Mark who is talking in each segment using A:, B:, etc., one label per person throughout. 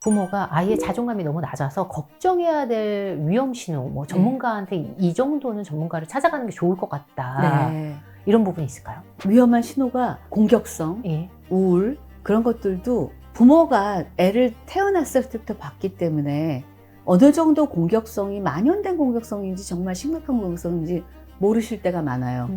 A: 부모가 아이의 자존감이 너무 낮아서 걱정해야 될 위험 신호, 뭐 전문가한테 이 정도는 전문가를 찾아가는 게 좋을 것 같다.
B: 네.
A: 이런 부분이 있을까요?
B: 위험한 신호가 공격성,
A: 예.
B: 우울 그런 것들도 부모가 애를 태어났을 때부터 봤기 때문에 어느 정도 공격성이 만연된 공격성인지 정말 심각한 공격성인지 모르실 때가 많아요.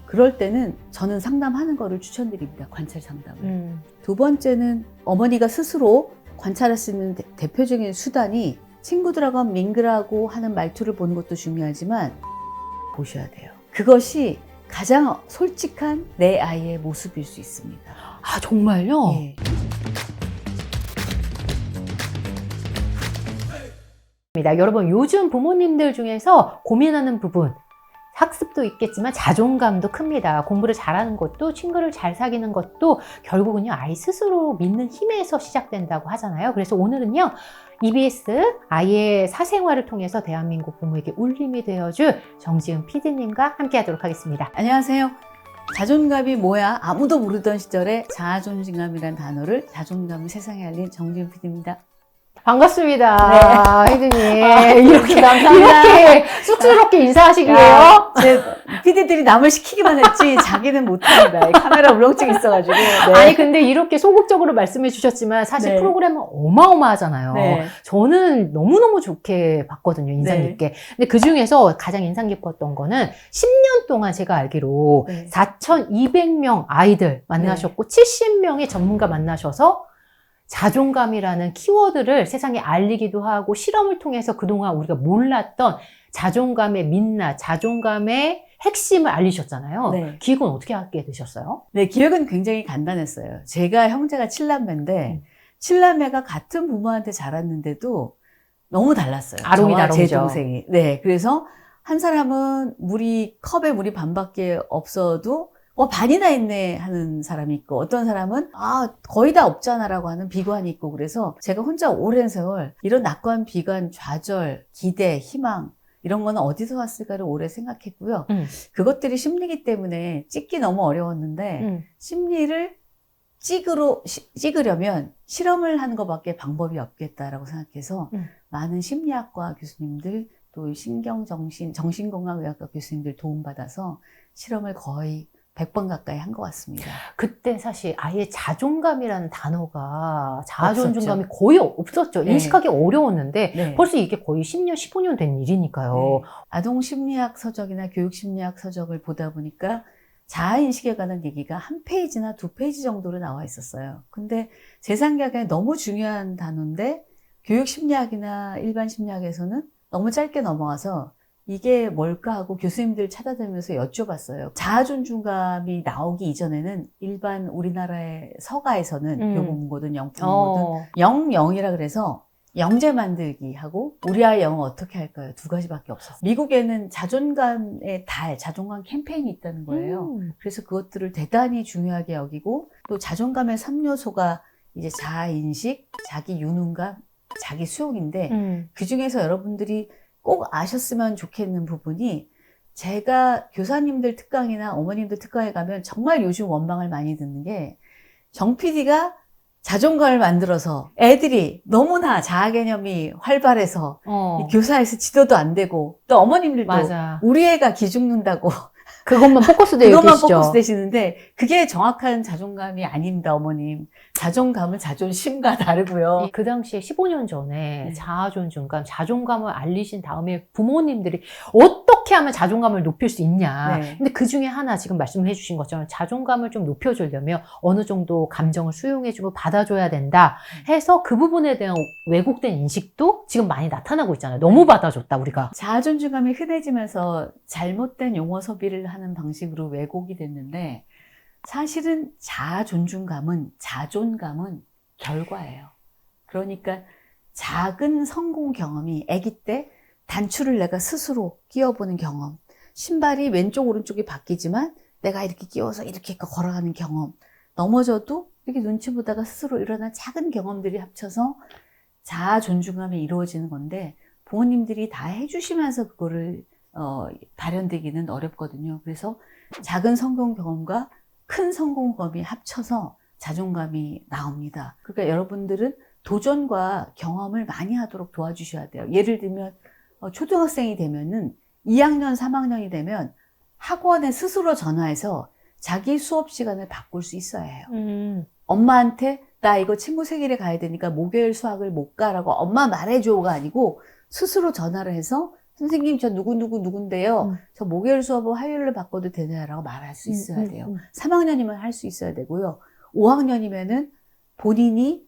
B: 그럴 때는 저는 상담하는 거를 추천드립니다. 관찰 상담을. 두 번째는 어머니가 스스로 관찰할 수 있는 대표적인 수단이 친구들하고 밍글하고 하는 말투를 보는 것도 중요하지만 보셔야 돼요. 그것이 가장 솔직한 내 아이의 모습일 수 있습니다.
A: 아, 정말요?
B: 예.
A: 여러분, 요즘 부모님들 중에서 고민하는 부분, 학습도 있겠지만 자존감도 큽니다. 공부를 잘하는 것도, 친구를 잘 사귀는 것도 결국은요, 아이 스스로 믿는 힘에서 시작된다고 하잖아요. 그래서 오늘은요, EBS 아이의 사생활을 통해서 대한민국 부모에게 울림이 되어줄 정지은 PD님과 함께 하도록 하겠습니다.
B: 안녕하세요. 자존감이 뭐야? 아무도 모르던 시절에 자존감이라는 단어를 자존감을 세상에 알린 정지은 PD입니다.
A: 반갑습니다. 혜진님.
B: 이렇게 감사합니다.
A: 이렇게 쑥스럽게 인사하시기에요.
B: 제 PD들이 남을 시키기만 했지 자기는 못합니다. 카메라 울렁증 있어가지고. 네.
A: 아니 근데 이렇게 소극적으로 말씀해 주셨지만 사실
B: 네.
A: 프로그램은 어마어마하잖아요.
B: 네.
A: 저는 너무너무 좋게 봤거든요. 인상
B: 네.
A: 깊게. 근데 그중에서 가장 인상 깊었던 거는 10년 동안 제가 알기로
B: 네.
A: 4,200명 아이들 만나셨고 70명의 전문가 만나셔서 자존감이라는 키워드를 세상에 알리기도 하고 실험을 통해서 그동안 우리가 몰랐던 자존감의 민낯, 자존감의 핵심을 알리셨잖아요.
B: 네.
A: 기획은 어떻게 하게 되셨어요?
B: 네, 기획은 굉장히 간단했어요. 제가 형제가 7남매인데 7남매가 같은 부모한테 자랐는데도 너무 달랐어요.
A: 아롱이
B: 저와 제
A: 다롱이죠.
B: 동생이. 네, 그래서 한 사람은 컵에 물이 반밖에 없어도 반이나 있네 하는 사람이 있고 어떤 사람은 거의 다 없잖아 라고 하는 비관이 있고 그래서 제가 혼자 오랜 세월 이런 낙관, 비관, 좌절, 기대, 희망 이런 거는 어디서 왔을까를 오래 생각했고요. 그것들이 심리기 때문에 찍기 너무 어려웠는데 심리를 찍으려면 실험을 하는 것밖에 방법이 없겠다라고 생각해서 많은 심리학과 교수님들 또 정신건강의학과 교수님들 도움받아서 실험을 거의 100번 가까이 한 것 같습니다.
A: 그때 사실 아예 자존감이라는 단어가 자아존중감이
B: 없었죠.
A: 거의 없었죠.
B: 네.
A: 인식하기 어려웠는데
B: 네.
A: 벌써 이게 거의 10년, 15년 된 일이니까요.
B: 네. 아동심리학 서적이나 교육심리학 서적을 보다 보니까 자아인식에 관한 얘기가 한 페이지나 두 페이지 정도로 나와 있었어요. 근데 제 생각에 너무 중요한 단어인데 교육심리학이나 일반 심리학에서는 너무 짧게 넘어와서 이게 뭘까 하고 교수님들 찾아다니면서 여쭤봤어요. 자아존중감이 나오기 이전에는 일반 우리나라의 서가에서는 교보문고든 영풍문고든 영영이라 그래서 영재 만들기 하고 우리 아이 영어 어떻게 할까요? 두 가지밖에 없었어요. 미국에는 자존감의 달, 자존감 캠페인이 있다는 거예요. 그래서 그것들을 대단히 중요하게 여기고 또 자존감의 3요소가 이제 자아인식, 자기 유능감, 자기 수용인데 그중에서 여러분들이 꼭 아셨으면 좋겠는 부분이 제가 교사님들 특강이나 어머님들 특강에 가면 정말 요즘 원망을 많이 듣는 게 정 PD가 자존감을 만들어서 애들이 너무나 자아 개념이 활발해서 이 교사에서 지도도 안 되고 또 어머님들도
A: 맞아.
B: 우리 애가 기죽는다고
A: 그것만 포커스 되어
B: 그것만
A: 계시죠.
B: 포커스 되시는데 그게 정확한 자존감이 아닙니다, 어머님. 자존감은 자존심과 다르고요.
A: 그 당시에 15년 전에
B: 네.
A: 자아존중감, 자존감을 알리신 다음에 부모님들이 어떻게 하면 자존감을 높일 수 있냐.
B: 네.
A: 근데 그 중에 하나 지금 말씀해 주신 것처럼 자존감을 좀 높여주려면 어느 정도 감정을 수용해주고 받아줘야 된다 해서 그 부분에 대한 왜곡된 인식도 지금 많이 나타나고 있잖아요. 너무 받아줬다, 우리가.
B: 자아존중감이 흔해지면서 잘못된 용어 소비를 하는 방식으로 왜곡이 됐는데 사실은 자존감은 결과예요. 그러니까 작은 성공 경험이 아기 때 단추를 내가 스스로 끼워보는 경험, 신발이 왼쪽 오른쪽이 바뀌지만 내가 이렇게 끼워서 이렇게 걸어가는 경험, 넘어져도 이렇게 눈치 보다가 스스로 일어난 작은 경험들이 합쳐서 자아존중감이 이루어지는 건데 부모님들이 다 해주시면서 그거를 발현되기는 어렵거든요. 그래서 작은 성공 경험과 큰 성공 경험이 합쳐서 자존감이 나옵니다. 그러니까 여러분들은 도전과 경험을 많이 하도록 도와주셔야 돼요. 예를 들면 초등학생이 되면은 2학년, 3학년이 되면 학원에 스스로 전화해서 자기 수업 시간을 바꿀 수 있어야 해요. 엄마한테 나 이거 친구 생일에 가야 되니까 목요일 수학을 못 가라고 엄마 말해줘가 아니고 스스로 전화를 해서 선생님 저 누군데요. 저 목요일 수업을 화요일로 바꿔도 되나요? 말할 수 있어야 돼요. 3학년이면 할 수 있어야 되고요. 5학년이면은 본인이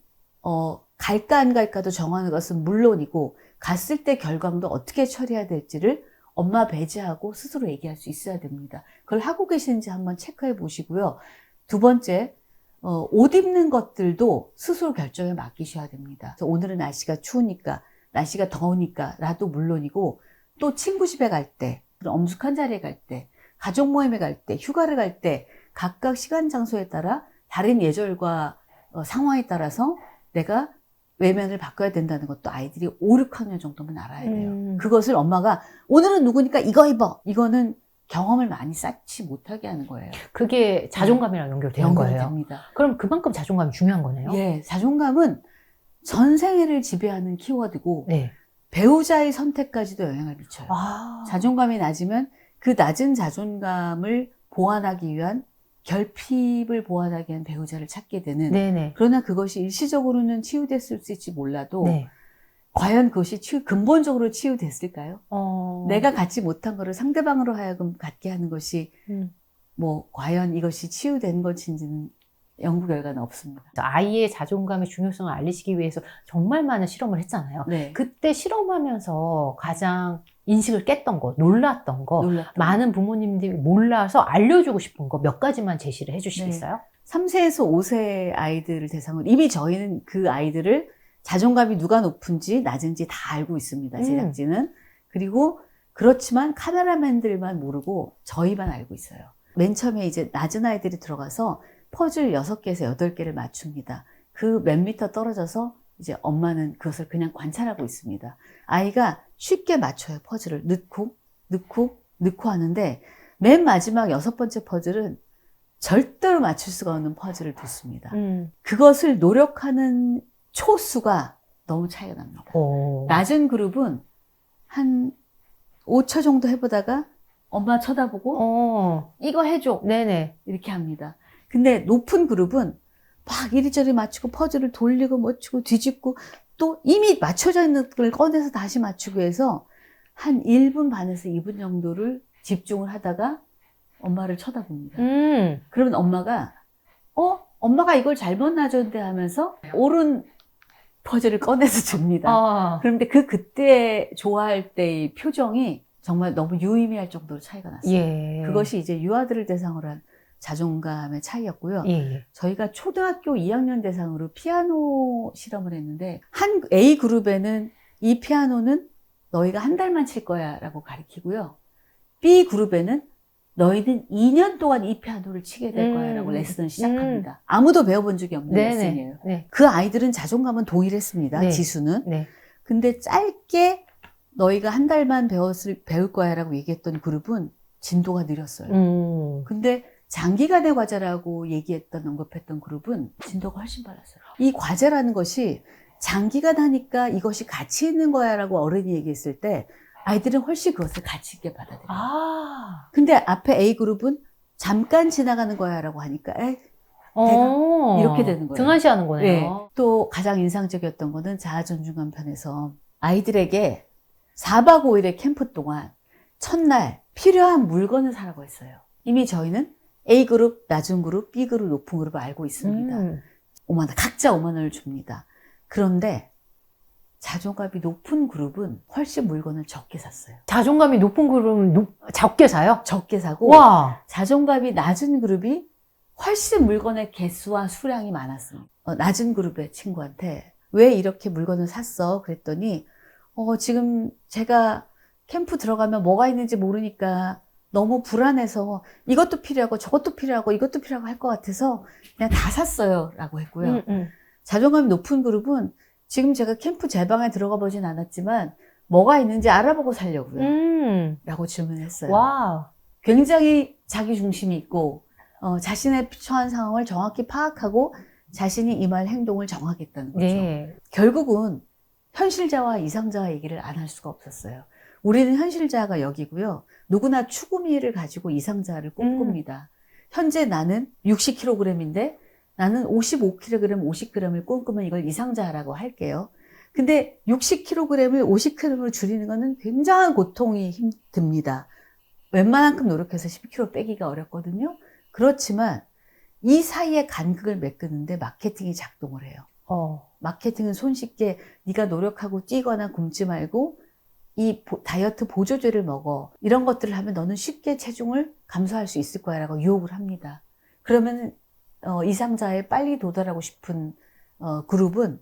B: 갈까 안 갈까도 정하는 것은 물론이고 갔을 때 결과물도 어떻게 처리해야 될지를 엄마 배제하고 스스로 얘기할 수 있어야 됩니다. 그걸 하고 계시는지 한번 체크해 보시고요. 두 번째, 옷 입는 것들도 스스로 결정에 맡기셔야 됩니다. 그래서 오늘은 날씨가 추우니까, 날씨가 더우니까 라도 물론이고 또 친구 집에 갈 때, 엄숙한 자리에 갈 때, 가족 모임에 갈 때, 휴가를 갈 때 각각 시간 장소에 따라 다른 예절과 상황에 따라서 내가 외면을 바꿔야 된다는 것도 아이들이 5, 6학년 정도면 알아야 돼요. 그것을 엄마가 오늘은 누구니까 이거 입어. 이거는 경험을 많이 쌓지 못하게 하는 거예요.
A: 그게 자존감이랑 연결되는 거예요.
B: 됩니다.
A: 그럼 그만큼 자존감이 중요한 거네요.
B: 예, 자존감은 전생애를 지배하는 키워드고
A: 네.
B: 배우자의 선택까지도 영향을 미쳐요.
A: 아.
B: 자존감이 낮으면 그 낮은 자존감을 보완하기 위한 결핍을 보완하기 위한 배우자를 찾게 되는
A: 네네.
B: 그러나 그것이 일시적으로는 치유됐을 수 있을지 몰라도
A: 네.
B: 과연 그것이 근본적으로 치유됐을까요? 내가 갖지 못한 거를 상대방으로 하여금 갖게 하는 것이 뭐 과연 이것이 치유된 것인지는 연구 결과는 없습니다.
A: 아이의 자존감의 중요성을 알리시기 위해서 정말 많은 실험을 했잖아요.
B: 네.
A: 그때 실험하면서 가장 인식을 깼던 거, 놀랐던 거, 많은 부모님들이 몰라서 알려주고 싶은 거 몇 가지만 제시를 해주시겠어요?
B: 네. 3세에서 5세 아이들을 대상으로 이미 저희는 그 아이들을 자존감이 누가 높은지 낮은지 다 알고 있습니다. 제작진은. 그리고 그렇지만 카메라맨들만 모르고 저희만 알고 있어요. 맨 처음에 이제 낮은 아이들이 들어가서 퍼즐 6개에서 8개를 맞춥니다. 그 몇 미터 떨어져서 이제 엄마는 그것을 그냥 관찰하고 있습니다. 아이가 쉽게 맞춰요. 퍼즐을 넣고 하는데 맨 마지막 6번째 퍼즐은 절대로 맞출 수가 없는 퍼즐을 뒀습니다. 그것을 노력하는 초수가 너무 차이가 납니다. 낮은 그룹은 한 5초 정도 해보다가 엄마 쳐다보고 이거 해줘.
A: 네네.
B: 이렇게 합니다. 근데 높은 그룹은 막 이리저리 맞추고 퍼즐을 돌리고 맞추고 뒤집고 또 이미 맞춰져 있는 걸 꺼내서 다시 맞추고 해서 한 1분 반에서 2분 정도를 집중을 하다가 엄마를 쳐다봅니다. 그러면 엄마가 엄마가 이걸 잘못 놔줬는데 하면서 옳은 퍼즐을 꺼내서 줍니다. 그런데 그때 좋아할 때의 표정이 정말 너무 유의미할 정도로 차이가 났어요.
A: 예.
B: 그것이 이제 유아들을 대상으로 한 자존감의 차이였고요.
A: 예.
B: 저희가 초등학교 2학년 대상으로 피아노 실험을 했는데 한 A그룹에는 이 피아노는 너희가 한 달만 칠 거야 라고 가르치고요. B그룹에는 너희는 2년 동안 이 피아노를 치게 될 거야 라고 레슨을 시작합니다. 아무도 배워본 적이 없는 레슨이에요.
A: 네.
B: 그 아이들은 자존감은 동일했습니다.
A: 네.
B: 지수는.
A: 네.
B: 근데 짧게 너희가 한 달만 배울 거야 라고 얘기했던 그룹은 진도가 느렸어요. 근데 장기간의 과제라고 언급했던 그룹은 진도가 훨씬 빨랐어요. 이 과제라는 것이 장기간 하니까 이것이 가치 있는 거야 라고 어른이 얘기했을 때 아이들은 훨씬 그것을 가치 있게 받아들여요. 근데 앞에 A그룹은 잠깐 지나가는 거야 라고 하니까 내가 이렇게 되는 거예요.
A: 등한시하는 거네요.
B: 네. 또 가장 인상적이었던 거는 자아존중감 편에서 아이들에게 4박 5일의 캠프 동안 첫날 필요한 물건을 사라고 했어요. 이미 저희는 A그룹, 낮은 그룹, B그룹, 높은 그룹을 알고 있습니다. 5만 원, 각자 5만 원을 줍니다. 그런데 자존감이 높은 그룹은 훨씬 물건을 적게 샀어요.
A: 자존감이 높은 그룹은 적게 사요?
B: 적게 사고
A: 와.
B: 자존감이 낮은 그룹이 훨씬 물건의 개수와 수량이 많았습니다. 낮은 그룹의 친구한테 왜 이렇게 물건을 샀어? 그랬더니 지금 제가 캠프 들어가면 뭐가 있는지 모르니까 너무 불안해서 이것도 필요하고 저것도 필요하고 이것도 필요하고 할 것 같아서 그냥 다 샀어요 라고 했고요. 자존감이 높은 그룹은 지금 제가 캠프 제 방에 들어가 보진 않았지만 뭐가 있는지 알아보고 살려고요 라고 질문했어요.
A: 와.
B: 굉장히 자기 중심이 있고 자신의 처한 상황을 정확히 파악하고 자신이 임할 행동을 정하겠다는 거죠.
A: 네.
B: 결국은 현실자와 이상자와 얘기를 안 할 수가 없었어요. 우리는 현실자가 여기고요. 누구나 추구미를 가지고 이상자를 꿈꿉니다. 현재 나는 60kg인데 나는 55kg, 50g을 꿈꾸면 이걸 이상자라고 할게요. 근데 60kg을 50kg으로 줄이는 것은 굉장한 고통이 듭니다. 웬만한큼 노력해서 10kg 빼기가 어렵거든요. 그렇지만 이 사이에 간극을 메꾸는데 마케팅이 작동을 해요. 마케팅은 손쉽게 네가 노력하고 뛰거나 굶지 말고 이 다이어트 보조제를 먹어. 이런 것들을 하면 너는 쉽게 체중을 감소할 수 있을 거야 라고 유혹을 합니다. 그러면 이상자에 빨리 도달하고 싶은 그룹은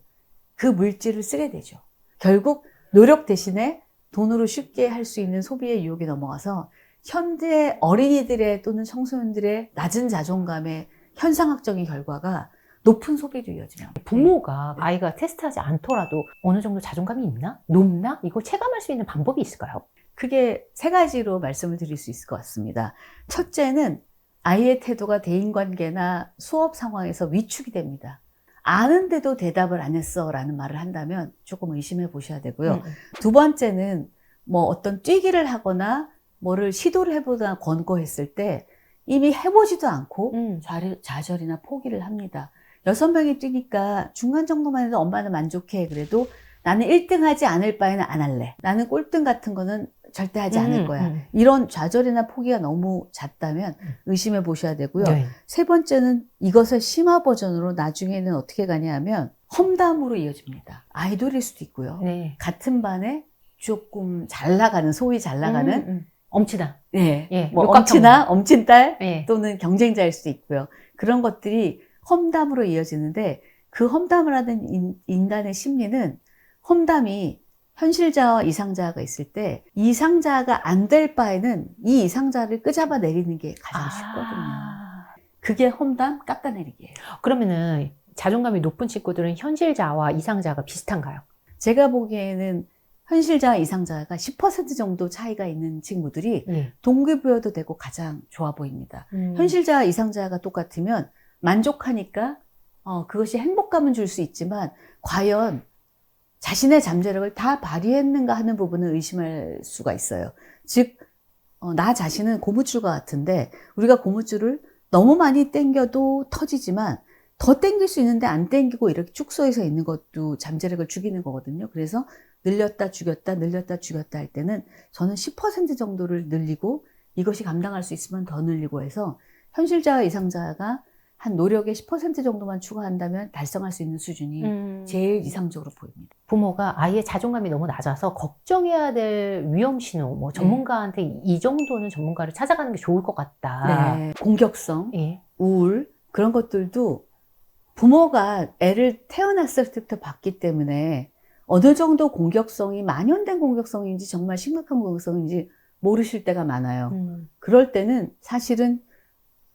B: 그 물질을 쓰게 되죠. 결국 노력 대신에 돈으로 쉽게 할 수 있는 소비의 유혹에 넘어가서 현대 어린이들의 또는 청소년들의 낮은 자존감의 현상학적인 결과가 높은 소비로 이어집니다.
A: 부모가 아이가 테스트하지 않더라도 어느 정도 자존감이 있나? 높나? 이걸 체감할 수 있는 방법이 있을까요?
B: 크게 세 가지로 말씀을 드릴 수 있을 것 같습니다. 첫째는 아이의 태도가 대인관계나 수업 상황에서 위축이 됩니다. 아는데도 대답을 안 했어 라는 말을 한다면 조금 의심해 보셔야 되고요. 두 번째는 뭐 어떤 뛰기를 하거나 뭐를 시도를 해보거나 권고했을 때 이미 해보지도 않고 좌절이나 포기를 합니다. 6명이 뛰니까 중간 정도만 해도 엄마는 만족해. 그래도 나는 1등 하지 않을 바에는 안 할래. 나는 꼴등 같은 거는 절대 하지 않을 거야. 이런 좌절이나 포기가 너무 잦다면 의심해 보셔야 되고요.
A: 네.
B: 세 번째는 이것을 심화 버전으로 나중에는 어떻게 가냐 하면 험담으로 이어집니다. 아이돌일 수도 있고요.
A: 네.
B: 같은 반에 조금 잘 나가는, 소위 잘 나가는
A: 엄친아.
B: 네.
A: 예,
B: 뭐
A: 육각형.
B: 엄친아, 엄친딸
A: 예.
B: 또는 경쟁자일 수도 있고요. 그런 것들이 험담으로 이어지는데 그 험담을 하는 인간의 심리는 험담이 현실자와 이상자가 있을 때 이상자가 안 될 바에는 이 이상자를 끄잡아 내리는 게 가장 쉽거든요. 그게 험담 깎아내리기예요.
A: 그러면은 자존감이 높은 친구들은 현실자와 이상자가 비슷한가요?
B: 제가 보기에는 현실자와 이상자가 10% 정도 차이가 있는 친구들이
A: 예.
B: 동기부여도 되고 가장 좋아 보입니다. 현실자와 이상자가 똑같으면 만족하니까 그것이 행복감은 줄 수 있지만 과연 자신의 잠재력을 다 발휘했는가 하는 부분을 의심할 수가 있어요. 즉, 나 자신은 고무줄과 같은데 우리가 고무줄을 너무 많이 당겨도 터지지만 더 당길 수 있는데 안 당기고 이렇게 축소해서 있는 것도 잠재력을 죽이는 거거든요. 그래서 늘렸다 죽였다 늘렸다 죽였다 할 때는 저는 10% 정도를 늘리고 이것이 감당할 수 있으면 더 늘리고 해서 현실자와 이상자가 한 노력의 10% 정도만 추가한다면 달성할 수 있는 수준이 제일 이상적으로 보입니다.
A: 부모가 아이의 자존감이 너무 낮아서 걱정해야 될 위험 신호, 뭐 전문가한테 이 정도는 전문가를 찾아가는 게 좋을 것 같다.
B: 네. 공격성,
A: 예.
B: 우울 그런 것들도 부모가 애를 태어났을 때부터 봤기 때문에 어느 정도 공격성이 만연된 공격성인지 정말 심각한 공격성인지 모르실 때가 많아요. 그럴 때는 사실은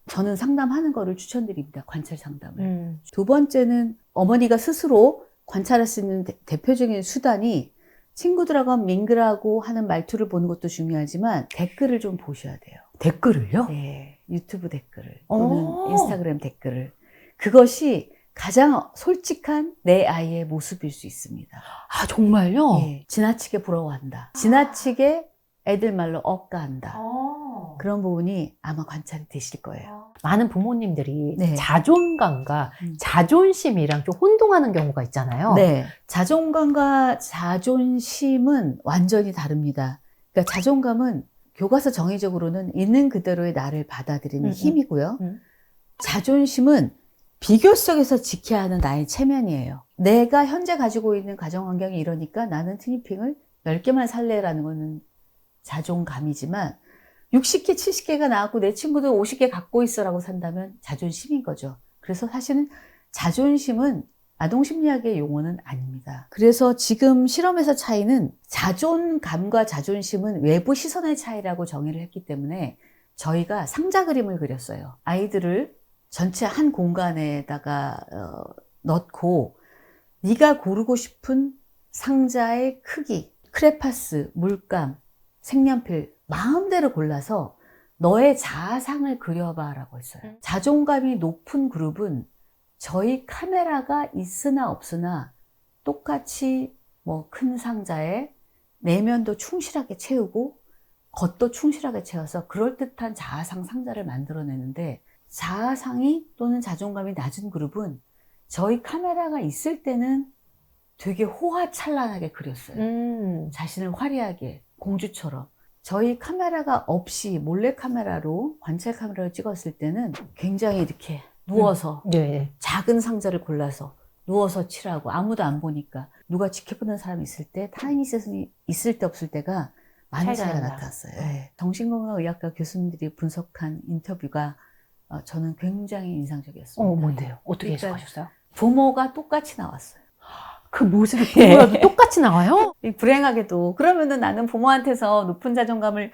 B: 저는 상담하는 거를 추천드립니다. 관찰 상담을. 두 번째는 어머니가 스스로 관찰할 수 있는 대표적인 수단이 친구들하고 민글하고 하는 말투를 보는 것도 중요하지만 댓글을 좀 보셔야 돼요.
A: 댓글을요?
B: 네, 유튜브 댓글을 또는 인스타그램 댓글을. 그것이 가장 솔직한 내 아이의 모습일 수 있습니다.
A: 아, 정말요?
B: 네, 지나치게 부러워한다. 지나치게 애들 말로 억까한다. 그런 부분이 아마 관찰이 되실 거예요.
A: 많은 부모님들이
B: 네.
A: 자존감과 자존심이랑 좀 혼동하는 경우가 있잖아요.
B: 네. 자존감과 자존심은 완전히 다릅니다. 그러니까 자존감은 교과서 정의적으로는 있는 그대로의 나를 받아들이는 힘이고요. 자존심은 비교 속에서 지켜야 하는 나의 체면이에요. 내가 현재 가지고 있는 가정 환경이 이러니까 나는 티니핑을 10개만 살래라는 거는 자존감이지만 60개, 70개가 나왔고 내 친구들 50개 갖고 있어라고 산다면 자존심인 거죠. 그래서 사실은 자존심은 아동심리학의 용어는 아닙니다. 그래서 지금 실험에서 차이는 자존감과 자존심은 외부 시선의 차이라고 정의를 했기 때문에 저희가 상자 그림을 그렸어요. 아이들을 전체 한 공간에다가 넣고 네가 고르고 싶은 상자의 크기, 크레파스, 물감, 색연필 마음대로 골라서 너의 자아상을 그려봐 라고 했어요. 자존감이 높은 그룹은 저희 카메라가 있으나 없으나 똑같이 뭐 큰 상자에 내면도 충실하게 채우고 겉도 충실하게 채워서 그럴듯한 자아상 상자를 만들어내는데, 자아상이 또는 자존감이 낮은 그룹은 저희 카메라가 있을 때는 되게 호화찬란하게 그렸어요. 자신을 화려하게, 공주처럼. 저희 카메라가 없이 몰래 카메라로, 관찰 카메라로 찍었을 때는 굉장히 이렇게 누워서
A: 네.
B: 작은 상자를 골라서 누워서 칠하고, 아무도 안 보니까 누가 지켜보는 사람이 있을 때, 타인이 있을 때 없을 때가 많이 차이가
A: 난다.
B: 나타났어요. 네. 정신건강의학과 교수님들이 분석한 인터뷰가 저는 굉장히 인상적이었습니다.
A: 뭔데요? 어떻게
B: 그러니까
A: 해석하셨어요?
B: 부모가 똑같이 나왔어요.
A: 그 모습이 부모라도 똑같이 나와요?
B: 불행하게도. 그러면은 나는 부모한테서 높은 자존감을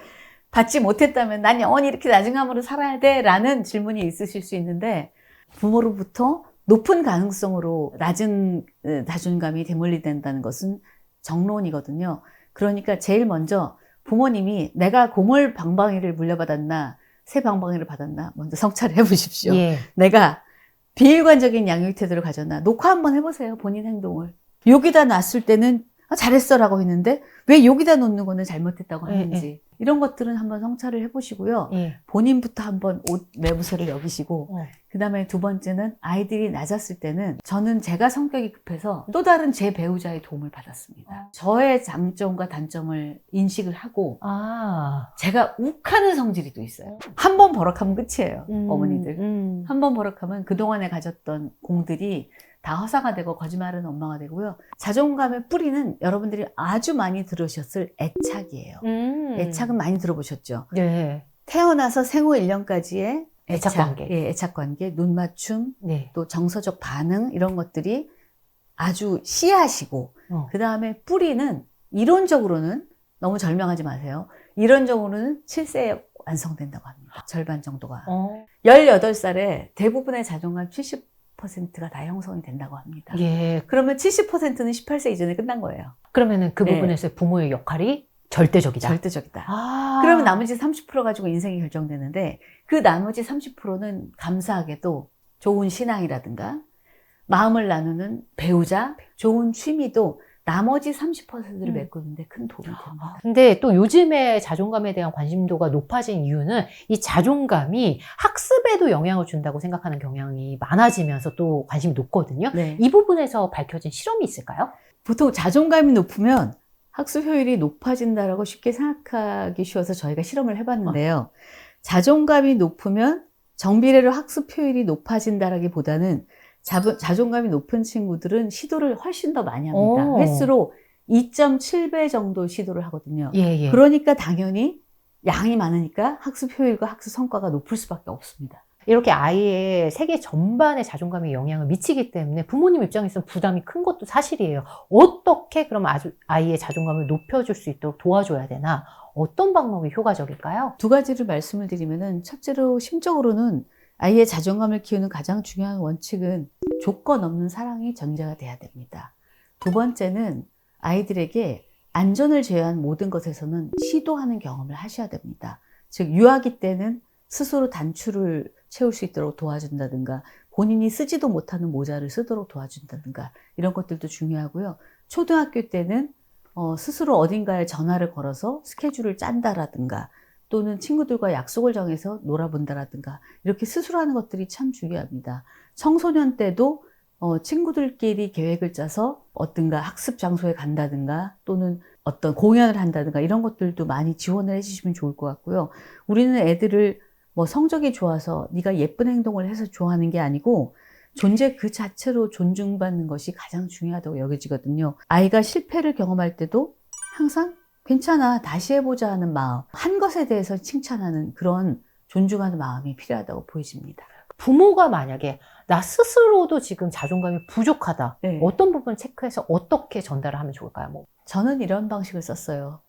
B: 받지 못했다면 난 영원히 이렇게 자존감으로 살아야 돼? 라는 질문이 있으실 수 있는데, 부모로부터 높은 가능성으로 낮은 자존감이 대물리된다는 것은 정론이거든요. 그러니까 제일 먼저 부모님이 내가 고물 방방이를 물려받았나, 새 방방이를 받았나 먼저 성찰을 해보십시오.
A: 예.
B: 내가 비일관적인 양육 태도를 가졌나, 녹화 한번 해보세요. 본인 행동을. 여기다 놨을 때는 잘했어 라고 했는데 왜 여기다 놓는 거는 잘못했다고 하는지, 이런 것들은 한번 성찰을 해보시고요. 본인부터 한번 옷 매부서를 여기시고, 그 다음에 두 번째는 아이들이 낮았을 때는 저는 제가 성격이 급해서 또 다른 제 배우자의 도움을 받았습니다. 저의 장점과 단점을 인식을 하고, 제가 욱하는 성질이 또 있어요. 한 번 버럭하면 끝이에요. 어머니들. 한 번 버럭하면 그동안에 가졌던 공들이 다 허사가 되고 거짓말은 엉망가 되고요. 자존감의 뿌리는 여러분들이 아주 많이 들으셨을 애착이에요. 애착은 많이 들어보셨죠?
A: 네.
B: 태어나서 생후 1년까지의
A: 애착관계.
B: 예, 애착관계, 눈맞춤,
A: 네.
B: 또 정서적 반응, 이런 것들이 아주 씨앗이고, 그 다음에 뿌리는 이론적으로는, 너무 절명하지 마세요. 이론적으로는 7세에 완성된다고 합니다. 절반 정도가. 18살에 대부분의 자존감 70%가 다 형성이 된다고 합니다.
A: 예.
B: 그러면 70%는 18세 이전에 끝난 거예요.
A: 그러면은 그 부분에서 부모의 역할이 절대적이다.
B: 절대적이다. 그러면 나머지 30% 가지고 인생이 결정되는데, 그 나머지 30%는 감사하게도 좋은 신앙이라든가 마음을 나누는 배우자, 좋은 취미도 나머지 30%를 메꾸는데 큰 도움이 됩니다.
A: 근데 또 요즘에 자존감에 대한 관심도가 높아진 이유는 이 자존감이 학습에도 영향을 준다고 생각하는 경향이 많아지면서 또 관심이 높거든요.
B: 네.
A: 이 부분에서 밝혀진 실험이 있을까요?
B: 보통 자존감이 높으면 학습 효율이 높아진다라고 쉽게 생각하기 쉬워서 저희가 실험을 해봤는데요. 자존감이 높으면 정비례로 학습 효율이 높아진다라기보다는 자존감이 높은 친구들은 시도를 훨씬 더 많이 합니다. 횟수로 2.7배 정도 시도를 하거든요.
A: 예.
B: 그러니까 당연히 양이 많으니까 학습 효율과 학습 성과가 높을 수밖에 없습니다.
A: 이렇게 아이의 세계 전반의 자존감에 영향을 미치기 때문에 부모님 입장에서는 부담이 큰 것도 사실이에요. 어떻게 그럼 아이의 자존감을 높여줄 수 있도록 도와줘야 되나? 어떤 방법이 효과적일까요?
B: 두 가지를 말씀을 드리면은, 첫째로 심적으로는 아이의 자존감을 키우는 가장 중요한 원칙은 조건 없는 사랑이 전제가 돼야 됩니다. 두 번째는 아이들에게 안전을 제외한 모든 것에서는 시도하는 경험을 하셔야 됩니다. 즉, 유아기 때는 스스로 단추를 채울 수 있도록 도와준다든가, 본인이 쓰지도 못하는 모자를 쓰도록 도와준다든가, 이런 것들도 중요하고요. 초등학교 때는 스스로 어딘가에 전화를 걸어서 스케줄을 짠다라든가, 또는 친구들과 약속을 정해서 놀아본다라든가, 이렇게 스스로 하는 것들이 참 중요합니다. 청소년 때도 친구들끼리 계획을 짜서 어떤가 학습 장소에 간다든가, 또는 어떤 공연을 한다든가, 이런 것들도 많이 지원을 해주시면 좋을 것 같고요. 우리는 애들을 뭐 성적이 좋아서 네가 예쁜 행동을 해서 좋아하는 게 아니고, 존재 그 자체로 존중받는 것이 가장 중요하다고 여겨지거든요. 아이가 실패를 경험할 때도 항상 괜찮아, 다시 해보자 하는 마음, 한 것에 대해서 칭찬하는 그런 존중하는 마음이 필요하다고 보여집니다.
A: 부모가 만약에 나 스스로도 지금 자존감이 부족하다.
B: 네.
A: 어떤 부분 체크해서 어떻게 전달을 하면 좋을까요?
B: 저는 이런 방식을 썼어요.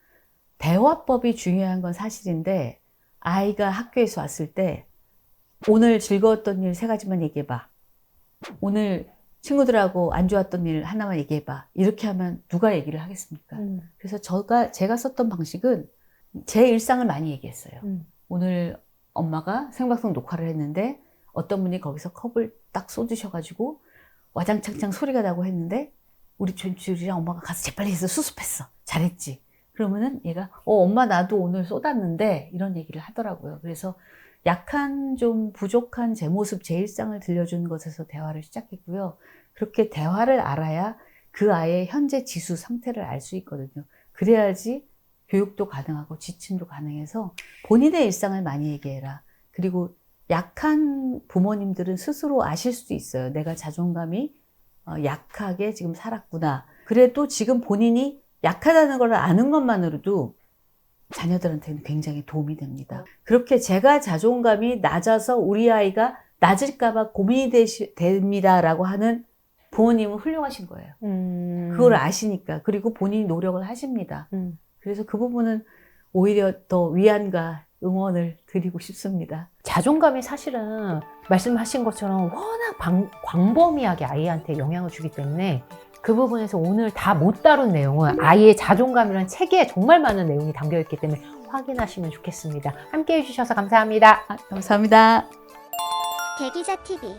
B: 대화법이 중요한 건 사실인데, 아이가 학교에서 왔을 때 오늘 즐거웠던 일 3가지만 얘기해봐. 오늘 친구들하고 안 좋았던 일 하나만 얘기해봐. 이렇게 하면 누가 얘기를 하겠습니까? 그래서 제가 썼던 방식은 제 일상을 많이 얘기했어요. 오늘 엄마가 생방송 녹화를 했는데 어떤 분이 거기서 컵을 딱 쏟으셔가지고 와장창창 소리가 나고 했는데 우리 조율이랑 엄마가 가서 재빨리 해서 수습했어. 잘했지. 그러면은 얘가 엄마 나도 오늘 쏟았는데 이런 얘기를 하더라고요. 그래서 약한 좀 부족한 제 모습, 제 일상을 들려주는 것에서 대화를 시작했고요. 그렇게 대화를 알아야 그 아이의 현재 지수 상태를 알 수 있거든요. 그래야지 교육도 가능하고 지침도 가능해서 본인의 일상을 많이 얘기해라. 그리고 약한 부모님들은 스스로 아실 수도 있어요. 내가 자존감이 약하게 지금 살았구나. 그래도 지금 본인이 약하다는 걸 아는 것만으로도 자녀들한테는 굉장히 도움이 됩니다. 그렇게 제가 자존감이 낮아서 우리 아이가 낮을까봐 고민이 됩니다라고 하는 부모님은 훌륭하신 거예요. 그걸 아시니까. 그리고 본인이 노력을 하십니다. 그래서 그 부분은 오히려 더 위안과 응원을 드리고 싶습니다.
A: 자존감이 사실은 말씀하신 것처럼 워낙 광범위하게 아이한테 영향을 주기 때문에 그 부분에서 오늘 다 못 다룬 내용은 아이의 자존감이라는 책에 정말 많은 내용이 담겨있기 때문에 확인하시면 좋겠습니다. 함께 해주셔서 감사합니다.
B: 감사합니다.
C: 대기자 TV